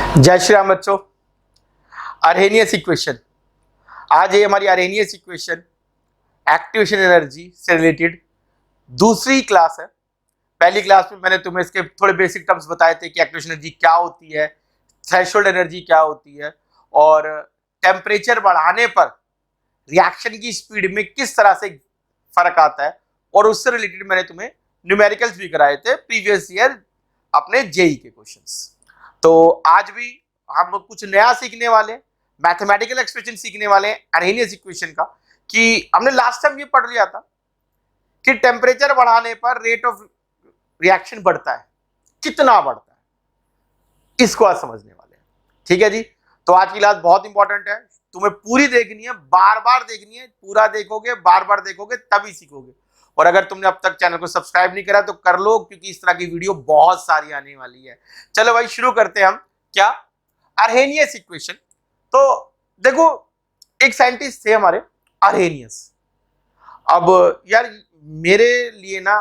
जय श्री राम बच्चों। Arrhenius equation, आज ये हमारी अरहेनियस इक्वेशन एक्टिवेशन एनर्जी से रिलेटेड दूसरी क्लास है। पहली क्लास में मैंने तुम्हें इसके थोड़े बेसिक टर्म्स बताए थे कि एक्टिवेशन एनर्जी क्या होती है, थ्रेशोल्ड एनर्जी क्या होती है और टेम्परेचर बढ़ाने पर रिएक्शन की स्पीड में किस तरह से फर्क आता है, और उससे रिलेटेड मैंने तुम्हें न्यूमेरिकल्स भी कराए थे प्रीवियस ईयर अपने जेई के क्वेश्चंस। तो आज भी हम कुछ नया सीखने वाले, मैथमेटिकल एक्सप्रेशन सीखने वाले अरहेनियस इक्वेशन का। कि हमने लास्ट टाइम ये पढ़ लिया था कि टेम्परेचर बढ़ाने पर रेट ऑफ रिएक्शन बढ़ता है, कितना बढ़ता है, इसको आज समझने वाले हैं। ठीक है जी। तो आज की क्लास बहुत इंपॉर्टेंट है, तुम्हें पूरी देखनी है, बार बार देखनी है, पूरा देखोगे, बार बार देखोगे तभी सीखोगे। और अगर तुमने अब तक चैनल को सब्सक्राइब नहीं करा तो कर लो, क्योंकि इस तरह की वीडियो बहुत सारी आने वाली है। चलो भाई शुरू करते हैं हम। क्या? Arrhenius equation. तो देखो, एक साइंटिस्ट थे हमारे अरहेनियस। अब यार मेरे लिए ना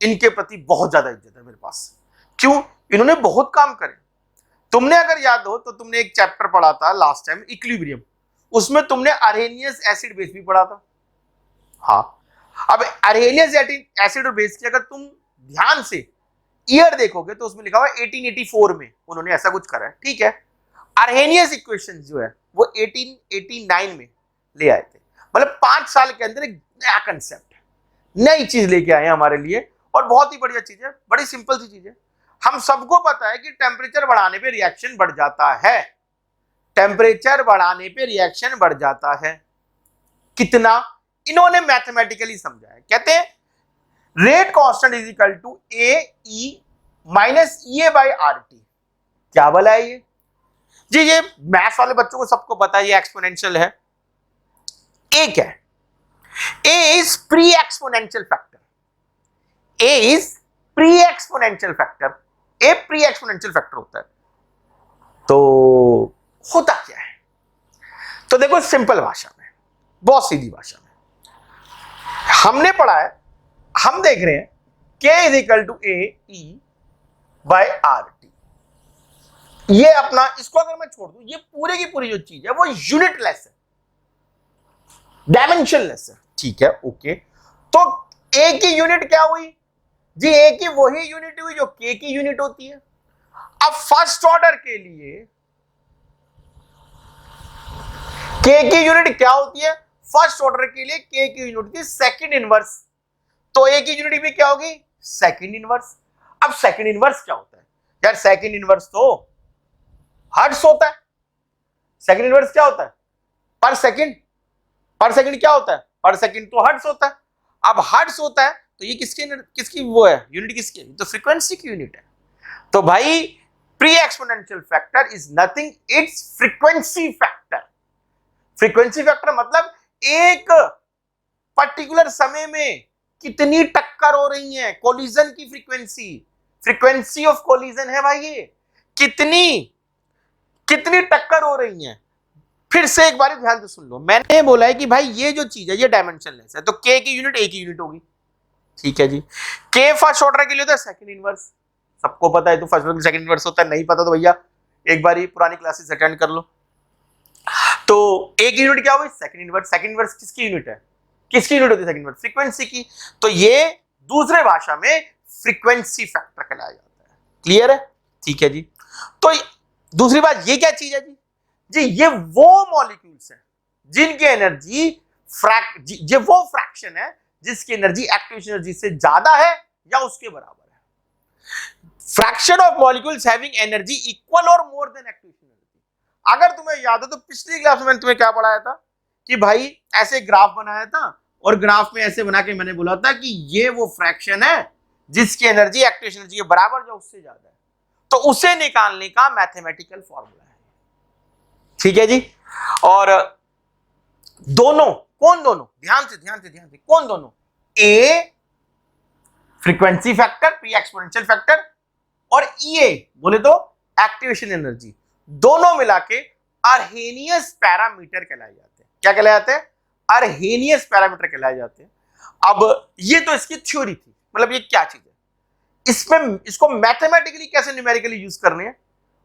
इनके प्रति बहुत ज्यादा इज्जत है मेरे पास। क्यों? इन्होंने बहुत काम करे। तुमने अगर याद हो तो तुमने एक चैप्टर पढ़ा था लास्ट टाइम, इक्विलिब्रियम, उसमें तुमने अरहेनियस एसिड बेस भी पढ़ा था। हाँ, अब अरहेनियस एसिड और बेस की अगर तुम ध्यान से ईयर देखोगे तो उसमें लिखा हुआ 1884 में उन्होंने ऐसा कुछ करा है। ठीक है। अरहेनियस इक्वेशन जो है वो 1889 में ले आए थे। मतलब 5 साल के अंदर एक नया कंसेप्ट, नई चीज लेके आए हैं हमारे लिए, और बहुत ही बढ़िया चीज है, बड़ी सिंपल सी चीज है। हम सबको पता है कि टेम्परेचर बढ़ाने पे रिएक्शन बढ़ जाता है। टेम्परेचर बढ़ाने पे रिएक्शन बढ़ जाता है। कितना? इन्होंने मैथमेटिकली समझा है। कहते हैं rate constant is equal to A E minus E A by R T. क्या बोला है ये जी? ये मैथ्स वाले बच्चों को सबको पता है, ये एक्सपोनेंशियल है। ए क्या है? A is pre exponential factor. A is pre exponential factor. A pre exponential factor होता है। तो होता क्या है? तो देखो सिंपल भाषा में, बहुत सीधी भाषा में हमने पढ़ा है, हम देख रहे हैं k is equal to A E by R T. ये अपना, इसको अगर मैं छोड़ दूं, ये पूरे की पूरी जो चीज है वो यूनिटलेस है, डायमेंशनलेस है। ठीक है, ओके। तो ए की यूनिट क्या हुई जी? ए की वही यूनिट हुई जो k की यूनिट होती है। अब फर्स्ट ऑर्डर के लिए k की यूनिट क्या होती है? फर्स्ट ऑर्डर के लिए k की यूनिट होती है सेकंड इनवर्स। तो a की यूनिट भी क्या होगी? Second inverse. अब सेकंड इनवर्स क्या होता है यार? सेकंड इनवर्स तो हर्ट्ज होता है। सेकंड इनवर्स क्या होता है? पर सेकंड। पर सेकंड क्या होता है? पर सेकंड तो हर्ट्ज होता है। अब हर्ट्ज होता है तो ये किसकी वो है यूनिट? किसकी? तो फ्रीक्वेंसी की यूनिट है। तो भाई pre exponential factor is nothing, it's frequency factor. Frequency factor मतलब एक पर्टिकुलर समय में कितनी टक्कर हो रही है, कोलिजन की फ्रीक्वेंसी, फ्रीक्वेंसी ऑफ कोलिजन है भाई। ये कितनी टक्कर हो रही है। फिर से एक बार ध्यान से सुन लो, मैंने बोला है कि भाई ये जो चीज है ये डायमेंशनलेस है, तो k की यूनिट a की यूनिट होगी। ठीक है जी। k फर्स्ट ऑर्डर के लिए होता है सेकंड इनवर्स, सबको पता है। तो फर्स्ट ऑर्डर सेकंड इनवर्स होता है, नहीं पता तो भैया एक बार ही पुरानी क्लासेस अटेंड कर लो। तो a की यूनिट क्या होगी? Second inverse. सेकंड इनवर्स किसकी यूनिट है? किसकी यूनिट होती है सेकंड इनवर्स? फ्रीक्वेंसी की। तो ये दूसरे भाषा में फ्रीक्वेंसी फैक्टर कहलाया जाता है। क्लियर है? ठीक है जी। तो दूसरी बात, ये क्या चीज है जी? जी ये वो मॉलिक्यूल्स हैं जिनकी एनर्जी ये वो फ्रैक्शन है जिसकी एनर्जी एक्टिवेशन एनर्जी से ज्यादा है या उसके बराबर है। Fraction of molecules having energy equal और मोर देन एक्टिवेशन एनर्जी। अगर तुम्हें याद हो तो पिछली क्लास में मैंने तुम्हें क्या पढ़ाया था कि भाई ऐसे ग्राफ बनाया था, और ग्राफ में ऐसे बना के मैंने बोला था कि ये वो फ्रैक्शन है जिसकी एनर्जी एक्टिवेशन एनर्जी के बराबर या उससे ज्यादा है। तो उसे निकालने का मैथमेटिकल फॉर्मूला है। ठीक है जी। और दोनों, कौन दोनों? ध्यान से कौन दोनों? A frequency factor, pre exponential factor, और ई बोले तो एक्टिवेशन एनर्जी, दोनों मिला के अरहेनियस पैरामीटर कहलाए जाते हैं। क्या कहलाए जाते हैं? अरहेनियस पैरामीटर कहलाए जाते हैं। अब ये तो इसकी थ्योरी थी, मतलब ये क्या चीज है, इसमें इसको मैथमेटिकली कैसे न्यूमेरिकली यूज करने हैं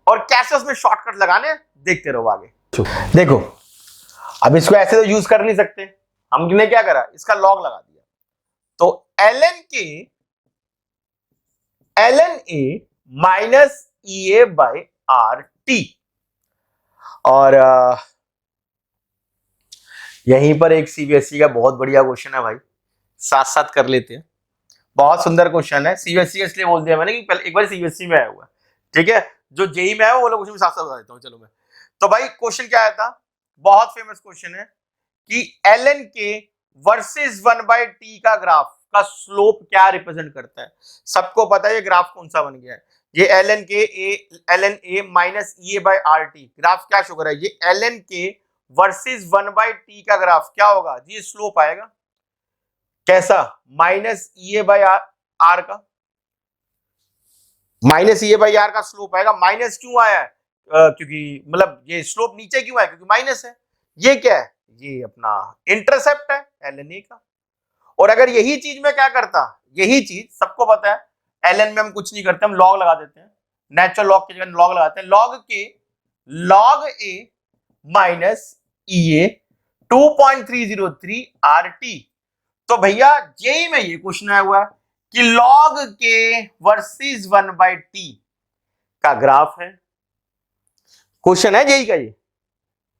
और कैसे उसमें शॉर्टकट लगाने देखते रहो आगे। देखो अब इसको ऐसे तो यूज कर नहीं सकते, हमने क्या करा, इसका लॉग लगा दिया। तो ln a minus EA by RT। और यहीं पर एक सीबीएसई का बहुत बढ़िया क्वेश्चन है भाई, साथ साथ कर लेते हैं। बहुत सुंदर क्वेश्चन है, सीबीएसई इसलिए बोल दिया मैंने कि पहले एक बार सीबीएसई में आया हुआ है, ठीक है। जो जेई में आया वो वाला क्वेश्चन साथ साथ बता देता हूँ। चलो मैं, तो भाई क्वेश्चन क्या आया था, बहुत फेमस क्वेश्चन है कि ln के वर्सेस 1/t का ग्राफ का स्लोप क्या रिप्रेजेंट करता है। सबको पता है ये ग्राफ कौन सा बन गया है, ये ln a minus EA by RT graph क्या शो कर रहा है, ये ln के वर्सेस 1/t का ग्राफ क्या होगा जी, स्लोप आएगा कैसा, माइनस EA बाय R का, माइनस EA बाय R का स्लोप आएगा। माइनस क्यों आया है, क्योंकि मतलब ये स्लोप नीचे क्यों आया, क्योंकि माइनस है। ये क्या है, ये अपना इंटरसेप्ट है ln a का। और अगर यही चीज में क्या करता, यही चीज सबको पता है ln में हम कुछ नहीं करते, हम लॉग लगा देते हैं, नेचुरल लॉग की जगह लॉग लगाते हैं। Log a minus EA 2.303 RT। तो भैया जेई में ये क्वेश्चन आया हुआ है कि लॉग के वर्सेस 1/t का ग्राफ है, क्वेश्चन है जेई का ये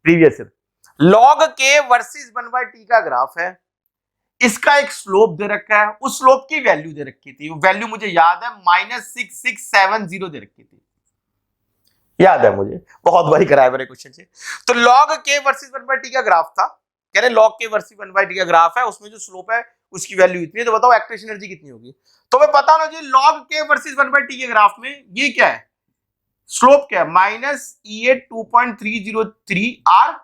प्रीवियस ईयर। लॉग के वर्सेस 1/t का ग्राफ है, इसका एक स्लोप दे रखा है, उस स्लोप की वैल्यू दे रखी थी, वैल्यू मुझे याद है -6670 दे रखी थी, याद है मुझे, बहुत बारी कराया मेरे क्वेश्चन से। तो लॉग के वर्सेस 1/t का ग्राफ था, कह रहे लॉग के वर्सेस 1/t का ग्राफ है, उसमें जो स्लोप है उसकी वैल्यू इतनी है, तो बताओ एक्टिवेशन एनर्जी कितनी होगी। तो मैं पता ना जी लॉग के वर्सेस 1/t के ग्राफ में ये क्या है, स्लोप क्या है, माइनस EA 2.303 R।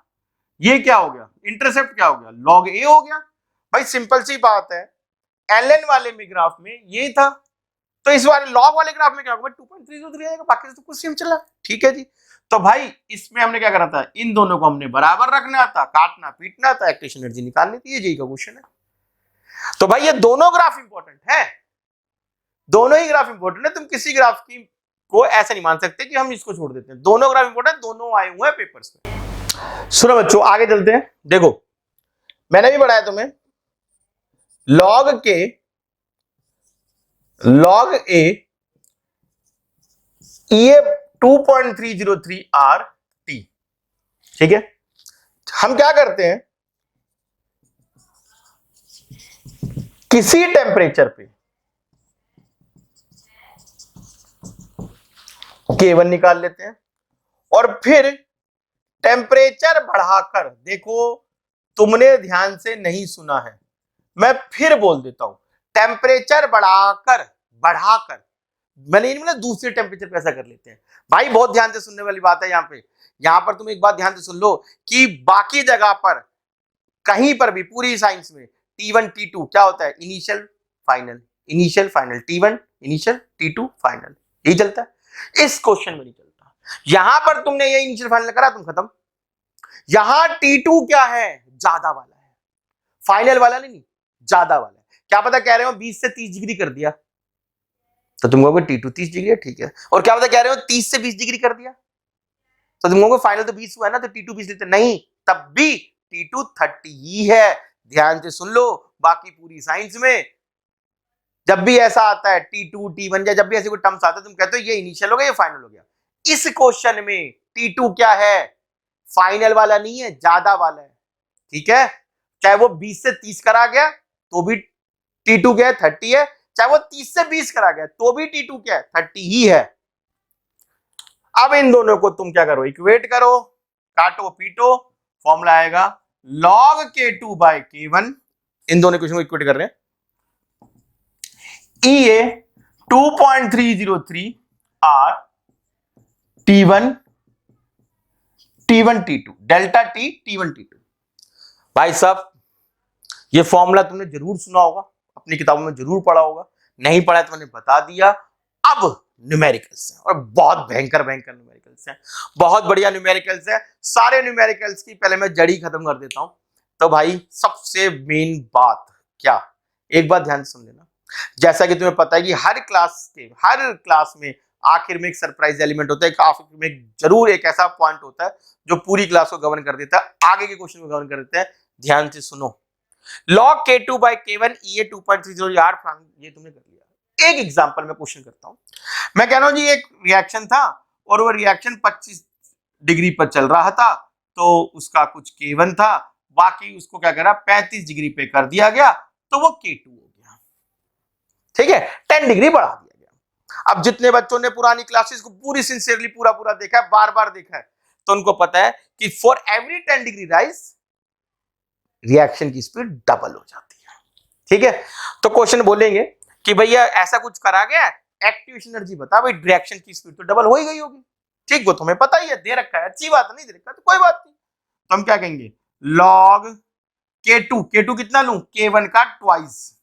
ये क्या हो गया, इंटरसेप्ट क्या हो गया, लॉग a हो गया। भाई सिंपल सी बात है, ln वाले में ग्राफ में ये था, तो इस वाले लॉग वाले ग्राफ में क्या होगा, 2.303 आएगा, बाकी तो कुछ सेम चला, ठीक है जी। तो भाई इसमें हमने क्या करा था, इन दोनों को हमने बराबर रखना था, काटना पीटना था, एक्टिवेशन एनर्जी निकालनी थी, ये जेई का क्वेश्चन है। तो भाई ये दोनों ग्राफ इंपॉर्टेंट है, दोनों ही ग्राफ इंपॉर्टेंट है, तुम किसी ग्राफ की को ऐसा नहीं मान सकते कि हम इसको छोड़ देते हैं, दोनों ग्राफ इंपॉर्टेंट, दोनों आए हुए हैं पेपर्स में। सुनो बच्चों आगे चलते हैं। देखो मैंने भी पढ़ाया तुम्हें, लॉग a EA 2.303 RT, ठीक है। हम क्या करते हैं, किसी टेम्परेचर पे K1 निकाल लेते हैं और फिर टेम्परेचर बढ़ाकर, देखो तुमने ध्यान से नहीं सुना है, मैं फिर बोल देता हूं, टेम्परेचर बढ़ाकर मैंने नहीं बोला दूसरे टेम्परेचर पे ऐसा कर लेते हैं। भाई बहुत ध्यान से सुनने वाली बात है यहां पर तुम एक बात ध्यान से सुन लो कि बाकी जगह पर कहीं पर भी पूरी साइंस में T1 T2 क्या होता है, initial final, T1 initial T2 final, यही चलता है। इस क्वेश्चन में नहीं चलता, यहां पर तुमने ये इनिशियल फाइनल करा तुम खत्म। यहां T2 क्या है, ज्यादा वाला है, फाइनल वाला नहीं, ज्यादा वाला है। क्या पता कह रहे हो 20 से 30 डिग्री कर दिया, तो तुम कहोगे T2 30 डिग्री है, ठीक है। और क्या पता कह रहे हो 30 से 20 डिग्री कर दिया, तो तुम कहोगे फाइनल तो 20 हुआ है ना, तो T2 20 लेते नहीं, तब भी T2 30 ही है। ध्यान से सुन लो, बाकी पूरी साइंस में जब भी ऐसा आता है T2 T1 या जब भी ऐसे कोई टर्म्स आता है, तुम कहते हो ये इनिशियल हो गया ये फाइनल हो गया। इस क्वेश्चन में T2 क्या है, फाइनल वाला नहीं है, ज्यादा वाला है, ठीक है। चाहे वो 20 से 30 करा गया तो भी T2 क्या है, 30 है, चाहे वो 30 से 20 करा गया तो भी T2 क्या है, 30 ही है। अब इन दोनों को तुम क्या करो, इक्वेट करो, काटो पीटो, फॉर्मूला आएगा log K2 बाय K1, इन दोनों क्वेश्चन को इक्वेट कर रहे हैं। EA 2.303 R T1 T2 delta T T1 T2। भाई साहब ये फॉर्मूला तुमने जरूर सुना होगा, अपनी किताबों में जरूर पढ़ा होगा, नहीं पढ़ा तो मैंने बता दिया। अब न्यूमेरिकल्स है और बहुत भयंकर न्यूमेरिकल्स है, बहुत बढ़िया न्यूमेरिकल्स है। सारे न्यूमेरिकल्स की पहले मैं जड़ी खत्म कर देता हूं। तो भाई सबसे मेन बात क्या, एक बात ध्यान से सुन लेना, जैसा कि तुम्हें पता है कि हर क्लास में आखिर में एक सरप्राइज एलिमेंट होता है, आखिर में जरूर एक ऐसा पॉइंट होता है जो पूरी क्लास को गवर्न कर देता है, आगे के क्वेश्चन को गवर्न कर देता है। ध्यान से सुनो, log k2 by k1 EA 2.30 यार ये तुमने कर लिया। एक एग्जांपल में क्वेश्चन करता हूं, मैं कह रहा हूं जी एक रिएक्शन था और वो रिएक्शन 25 डिग्री पर चल रहा था, तो उसका कुछ k1 था, बाकी उसको क्या करा 35 डिग्री पे कर दिया गया, तो वो k2 हो गया। ठीक है, 10 डिग्री बढ़ा दिया गया। अब जितने बच्चों ने पुरानी क्लासेस को पूरी सिंसियरली पूरा देखा है, बार बार देखा है, तो उनको पता है कि for every 10 degree rise reaction की स्पीड डबल हो जाती है। ठीक है, तो क्वेश्चन बोलेंगे कि भैया ऐसा कुछ करा गया, एक्टिवेशन एनर्जी बता, भाई रिएक्शन की स्पीड तो डबल हो ही गई होगी। ठीक, वो तुम्हें पता ही है, दे रखा है, अच्छी बात नहीं, दे रखा है तो कोई बात नहीं। तो हम क्या कहेंगे, log k2 कितना लूं, k1 का ट्वाइस,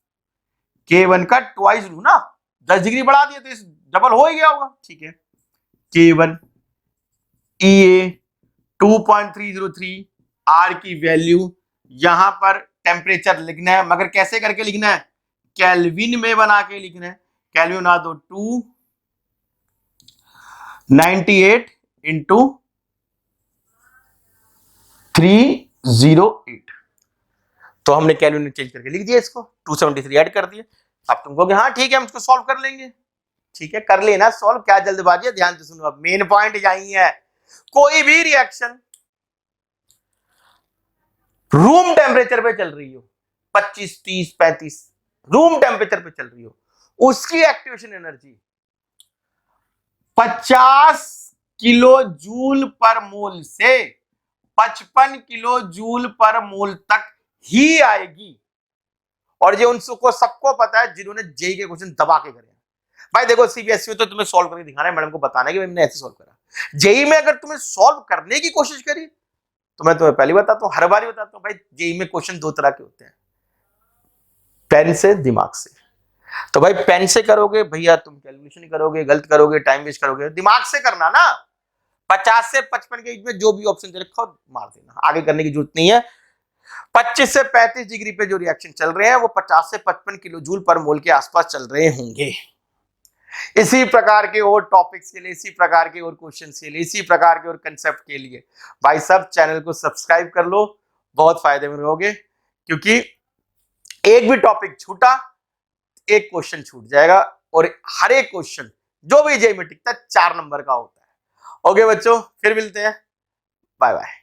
k1 का ट्वाइस लूं ना, 10 डिग्री बढ़ा दिया तो इस डबल हो ही गया होगा। ठीक है, k1 EA 2.303, R की वैल्यू, यहां पर टेम्परेचर लिखना है, मगर कैसे करके लिखना है, केल्विन में बना के लिखना है। केल्विन बना दो 298 इंटू 308, तो हमने केल्विन में चेंज करके लिख दिया इसको, 273 ऐड कर दिया। अब तुम कहोगे हाँ ठीक है हम इसको सॉल्व कर लेंगे, ठीक है कर लेना सॉल्व, क्या जल्दबाजी है। ध्यान से सुनो, अब मेन पॉइंट यही है, कोई भी रिएक्शन रूम टेम्परेचर पे चल रही हो, 25, 30, 35 रूम टेम्परेचर पे चल रही हो, उसकी एक्टिवेशन एनर्जी 50 किलो जूल पर मोल से 55 किलो जूल पर मोल तक ही आएगी। और ये उन सबको पता है जिन्होंने जेई के क्वेश्चन दबा के करे। भाई देखो सीबीएसई में तो तुम्हें सॉल्व करके दिखाना है, मैडम को बताना है कि मैंने ऐसे सॉल्व करा। जेई में अगर तुम्हें सॉल्व करने की कोशिश करी तो मैं तुम्हें पहले बताता हूं, हर बार बताता हूं, भाई जेई में क्वेश्चन दो तरह के होते हैं, पेन से, दिमाग से। तो भाई पेन से करोगे भैया तुम कैलकुलेशन करोगे, गलत करोगे, टाइम वेस्ट करोगे। दिमाग से करना ना, 50 से 55 के बीच में जो भी ऑप्शन दे रखा हो मार देना, आगे करने की जरूरत नहीं है। 25 से 35 डिग्री पे जो रिएक्शन चल रहे हैं वो 50 से 55 किलो जूल पर मोल के आसपास चल रहे होंगे। इसी प्रकार के और टॉपिक्स के लिए, इसी प्रकार के और क्वेश्चंस के लिए, इसी प्रकार के और कंसेप्ट के लिए भाई सब चैनल को सब्सक्राइब कर लो, बहुत फायदे में रहोगे। क्योंकि एक भी टॉपिक छूटा एक क्वेश्चन छूट जाएगा, और हर एक क्वेश्चन जो भी जेई में टिकता 4 नंबर का होता है। ओके बच्चों, फिर मिलते हैं, बाय बाय।